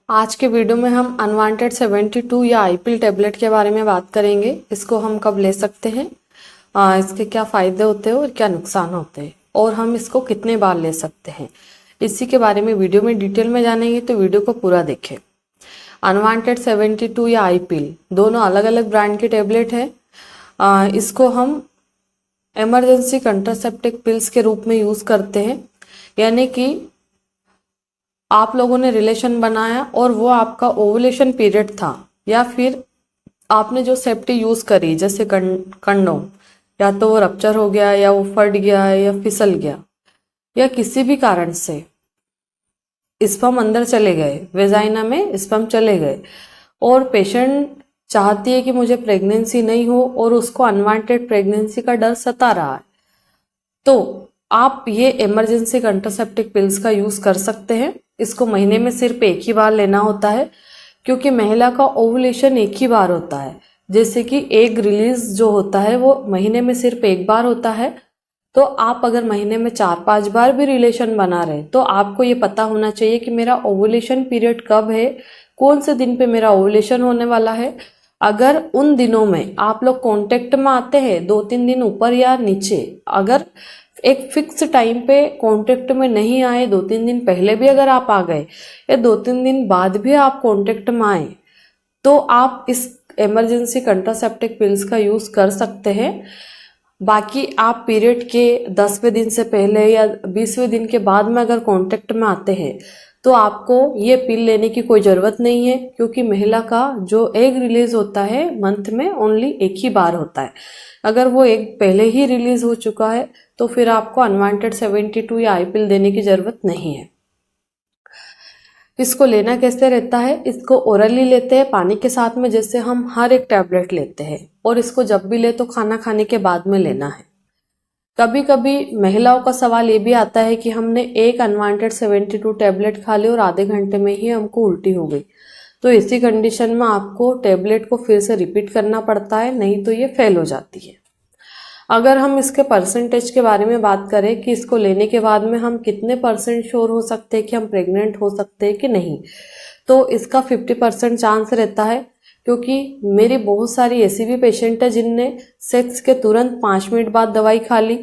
आज के वीडियो में हम अनवांटेड 72 या आईपिल टेबलेट के बारे में बात करेंगे। इसको हम कब ले सकते हैं, इसके क्या फ़ायदे होते हैं और क्या नुकसान होते हैं, और हम इसको कितने बार ले सकते हैं, इसी के बारे में वीडियो में डिटेल में जानेंगे। तो वीडियो को पूरा देखें। अनवांटेड 72 या आईपिल दोनों अलग अलग ब्रांड की टेबलेट है। इसको हम इमरजेंसी कंट्रासेप्टिव पिल्स के रूप में यूज़ करते हैं, यानी कि आप लोगों ने रिलेशन बनाया और वो आपका ओवुलेशन पीरियड था, या फिर आपने जो सेफ्टी यूज़ करी जैसे कंडोम, या तो वो रप्चर हो गया या वो फट गया या फिसल गया, या किसी भी कारण से स्पर्म अंदर चले गए, वेजाइना में स्पर्म चले गए, और पेशेंट चाहती है कि मुझे प्रेगनेंसी नहीं हो और उसको अनवांटेड प्रेगनेंसी का डर सता रहा है, तो आप ये इमरजेंसी कंट्रासेप्टिव पिल्स का यूज़ कर सकते हैं। इसको महीने में सिर्फ एक ही बार लेना होता है, क्योंकि महिला का ओवुलेशन एक ही बार होता है। जैसे कि एग रिलीज जो होता है वो महीने में सिर्फ एक बार होता है, तो आप अगर महीने में 4-5 बार भी रिलेशन बना रहे तो आपको ये पता होना चाहिए कि मेरा ओवुलेशन पीरियड कब है, कौन से दिन पे मेरा ओवुलेशन होने वाला है। अगर उन दिनों में आप लोग कांटेक्ट में आते हैं 2-3 दिन ऊपर या नीचे, अगर एक फिक्स टाइम पे कांटेक्ट में नहीं आए, 2-3 दिन पहले भी अगर आप आ गए या 2-3 दिन बाद भी आप कांटेक्ट में आए, तो आप इस इमरजेंसी कंट्रासेप्टिव पिल्स का यूज़ कर सकते हैं। बाकी आप पीरियड के 10वें दिन से पहले या 20वें दिन के बाद में अगर कांटेक्ट में आते हैं तो आपको ये पिल लेने की कोई ज़रूरत नहीं है, क्योंकि महिला का जो एग रिलीज होता है मंथ में ओनली एक ही बार होता है। अगर वो एग पहले ही रिलीज हो चुका है तो फिर आपको अनवांटेड 72 या आईपिल देने की ज़रूरत नहीं है। इसको लेना कैसे रहता है, इसको ओरली लेते हैं पानी के साथ में, जैसे हम हर एक टैबलेट लेते हैं, और इसको जब भी ले तो खाना खाने के बाद में लेना है। कभी कभी महिलाओं का सवाल ये भी आता है कि हमने एक अनवांटेड 72 टैबलेट खा ली और आधे घंटे में ही हमको उल्टी हो गई, तो इसी कंडीशन में आपको टैबलेट को फिर से रिपीट करना पड़ता है, नहीं तो ये फेल हो जाती है। अगर हम इसके परसेंटेज के बारे में बात करें कि इसको लेने के बाद में हम कितने % श्योर हो सकते हैं कि हम प्रेग्नेंट हो सकते हैं कि नहीं, तो इसका 50% चांस रहता है, क्योंकि मेरी बहुत सारी ऐसी भी पेशेंट है जिनने सेक्स के तुरंत 5 मिनट बाद दवाई खा ली,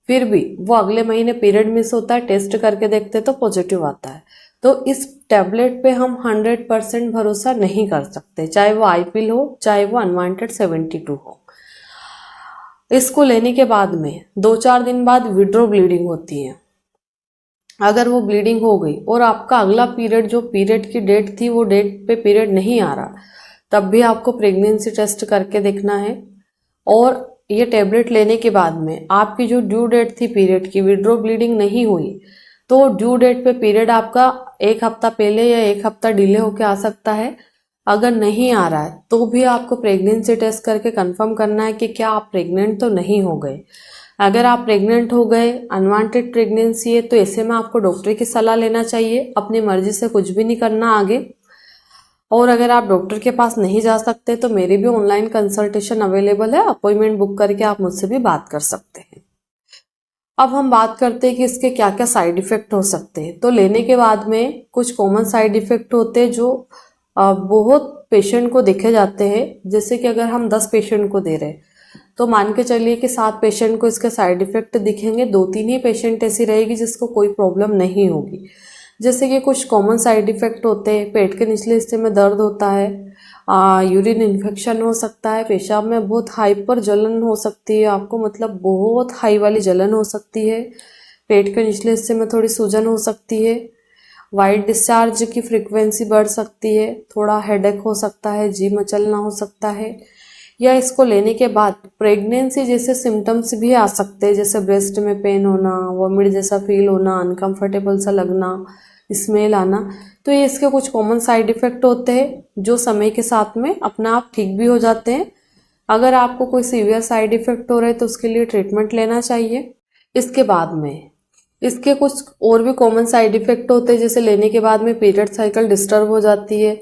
फिर भी वो अगले महीने पीरियड मिस होता है, टेस्ट करके देखते तो पॉजिटिव आता है। तो इस टैबलेट पे हम 100% भरोसा नहीं कर सकते, चाहे वो आईपिल हो चाहे वो अनवांटेड 72 हो। इसको लेने के बाद में 2-4 दिन बाद विड्रो ब्लीडिंग होती है। अगर वो ब्लीडिंग हो गई और आपका अगला पीरियड, जो पीरियड की डेट थी वो डेट पे पीरियड नहीं आ रहा, तब भी आपको प्रेगनेंसी टेस्ट करके देखना है। और ये टैबलेट लेने के बाद में आपकी जो ड्यू डेट थी पीरियड की, विड्रो ब्लीडिंग नहीं हुई, तो ड्यू डेट पे पीरियड आपका 1 हफ्ता पहले या 1 हफ्ता डिले होके आ सकता है। अगर नहीं आ रहा है तो भी आपको प्रेगनेंसी टेस्ट करके कंफर्म करना है कि क्या आप प्रेग्नेंट तो नहीं हो गए। अगर आप प्रेग्नेंट हो गए, अनवांटेड प्रेगनेंसी है, तो ऐसे में आपको डॉक्टर की सलाह लेना चाहिए, अपनी मर्जी से कुछ भी नहीं करना आगे। और अगर आप डॉक्टर के पास नहीं जा सकते तो मेरी भी ऑनलाइन कंसल्टेशन अवेलेबल है, अपॉइंटमेंट बुक करके आप मुझसे भी बात कर सकते हैं। अब हम बात करते हैं कि इसके क्या क्या साइड इफेक्ट हो सकते हैं। तो लेने के बाद में कुछ कॉमन साइड इफेक्ट होते हैं जो बहुत पेशेंट को देखे जाते हैं। जैसे कि अगर हम 10 पेशेंट को दे रहे हैं तो मान के चलिए कि 7 पेशेंट को इसके साइड इफेक्ट दिखेंगे, 2-3 ही पेशेंट ऐसी रहेगी जिसको कोई प्रॉब्लम नहीं होगी। जैसे कि कुछ कॉमन साइड इफेक्ट होते हैं, पेट के निचले हिस्से में दर्द होता है, यूरिन इन्फेक्शन हो सकता है, पेशाब में बहुत हाइपर जलन हो सकती है, आपको मतलब बहुत हाई वाली जलन हो सकती है, पेट के निचले हिस्से में थोड़ी सूजन हो सकती है, वाइट डिस्चार्ज की फ्रीक्वेंसी बढ़ सकती है, थोड़ा हेडेक हो सकता है, जी मचलना हो सकता है, या इसको लेने के बाद प्रेगनेंसी जैसे सिम्टम्स भी आ सकते हैं, जैसे ब्रेस्ट में पेन होना, वॉमिट जैसा फील होना, अनकंफर्टेबल सा लगना, स्मेल आना। तो ये इसके कुछ कॉमन साइड इफेक्ट होते हैं जो समय के साथ में अपने आप ठीक भी हो जाते हैं। अगर आपको कोई सीवियर साइड इफेक्ट हो रहे हैं तो उसके लिए ट्रीटमेंट लेना चाहिए। इसके बाद में इसके कुछ और भी कॉमन साइड इफेक्ट होते हैं, जैसे लेने के बाद में पीरियड साइकिल डिस्टर्ब हो जाती है।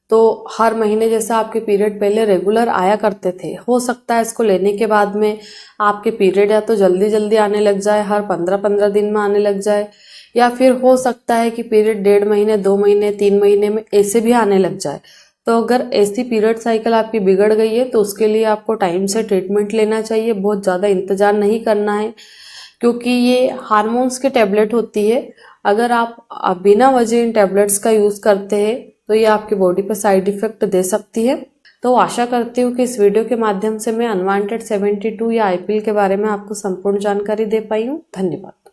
तो हर महीने जैसे आपके पीरियड पहले रेगुलर आया करते थे, हो सकता है इसको लेने के बाद में आपके पीरियड या तो जल्दी जल्दी आने लग जाए, हर 15-15 दिन में आने लग जाए, या फिर हो सकता है कि पीरियड 1.5 महीने, 2 महीने, 3 महीने में ऐसे भी आने लग जाए। तो अगर ऐसी पीरियड साइकिल आपकी बिगड़ गई है तो उसके लिए आपको टाइम से ट्रीटमेंट लेना चाहिए, बहुत ज़्यादा इंतज़ार नहीं करना है, क्योंकि ये हार्मोन्स के टैबलेट होती है। अगर आप बिना वजह इन टैबलेट्स का यूज़ करते हैं तो ये आपकी बॉडी पर साइड इफ़ेक्ट दे सकती है। तो आशा करती हूँ कि इस वीडियो के माध्यम से मैं अनवांटेड 72 या आईपीएल के बारे में आपको संपूर्ण जानकारी दे पाई हूँ। धन्यवाद।